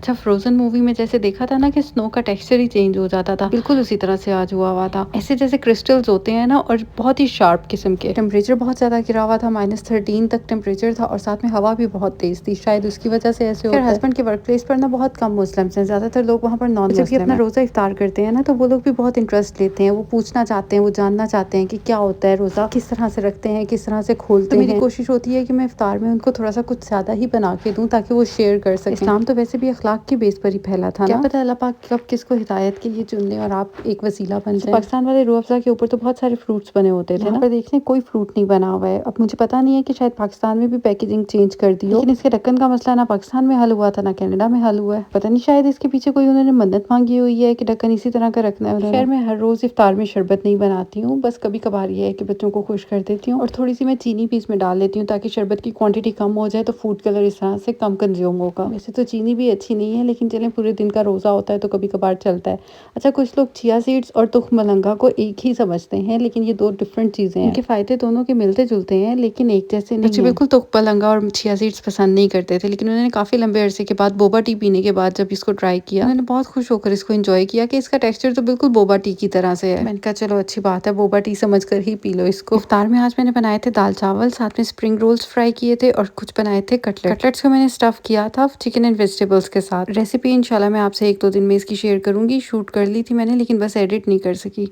अच्छा, frozen movie में जैसे देखा था ना कि स्नो का टेक्सचर ही चेंज हो जाता था, बिल्कुल उसी तरह से आज हुआ था। ऐसे जैसे क्रिस्टल्स होते हैं ना, और बहुत ही शार्प किस्म के। टेम्परेचर बहुत ज़्यादा गिरा हुआ था, -13 तक टेम्परेचर था और साथ में हवा भी बहुत तेज़ थी, शायद उसकी वजह से ऐसे होता है। हस्बैंड के वर्क प्लेस पर ना बहुत कम मुस्लिम्स हैं, ज़्यादातर लोग वहाँ पर नॉन मुस्लिम हैं। जब ये अपना रोज़ा इफ्तार करते हैं ना, तो वो लोग भी बहुत इंटरेस्ट लेते हैं, वो पूछना चाहते हैं, वो जानना चाहते हैं कि क्या होता है रोज़ा, किस तरह से रखते हैं, किस तरह से खोलते हैं। तो मेरी कोशिश होती है कि मैं इफ्तार में उनको थोड़ा-सा कुछ ज़्यादा ही बना के दूँ, ताकि वो शेयर कर सकें। इस्लाम तो वैसे भी अखलाक के बेस पर ही फैला था ना। क्या पता अल्लाह पाक कब किसको हिदायत के लिए चुन ले और आप एक वसीला बन जाए। पाकिस्तान वाले रूह अफ़ज़ा के ऊपर तो बहुत सारे फ्रूट्स बने होते थे ना, पर देख लें कोई फ्रूट नहीं बना हुआ है। अब मुझे पता नहीं है कि शायद पाकिस्तान में भी पैकेजिंग चेंज कर दी हो, लेकिन इसके ढक्कन का मसला ना पाकिस्तान में हल हुआ था ना कनाडा में हल हुआ है। पता नहीं शायद इसके पीछे कोई उन्होंने मन्नत मांगी हुई है कि ढक्कन इसी तरह का रखना है उन्होंने। खैर, मैं हर रोज़ इफ्तार में शरबत नहीं बनाती हूँ, बस कभी कभार ये है कि बच्चों को खुश कर देती हूँ और थोड़ी सी मैं चीनी भी इसमें डाल लेती हूँ, ताकि शरबत की क्वांटिटी कम हो जाए, तो फूड कलर इस तरह से कम कंज्यूम होगा। वैसे तो चीनी भी अच्छी नहीं है, लेकिन चलें पूरे दिन का रोज़ा होता है तो कभी कभार चलता है। अच्छा, कुछ लोग चिया सीड्स और तुख मलंगा को एक ही समझते हैं, लेकिन ये दो डिफरेंट चीज़ें हैं। इनके फ़ायदे दोनों के मिलते जुलते हैं, लेकिन एक जैसे नहीं हैं। बिल्कुल तुख मलंगा और चिया सीड्स पसंद नहीं करते थे, लेकिन उन्होंने काफ़ी लंबे अरसे के बाद बोबा टी पीने के बाद जब इसको ट्राई किया, उन्होंने बहुत खुश होकर इसको एंजॉय किया कि इसका टेक्सचर तो बिल्कुल बोबा टी की तरह से है। मैंने कहा चलो अच्छी बात है, बोबा टी समझ कर ही पी लो इसको। इफ्तार में आज मैंने बनाए थे दाल चावल, साथ में स्प्रिंग रोल्स फ्राई किए थे और कुछ बनाए थे कटलेट्स को मैंने स्टफ़ किया था चिकन एंड वेजिटेबल्स के साथ। रेसिपी इंशाल्लाह मैं आपसे 1-2 दिन में इसकी शेयर करूंगी। शूट कर ली थी मैंने, लेकिन बस एडिट नहीं कर सकी।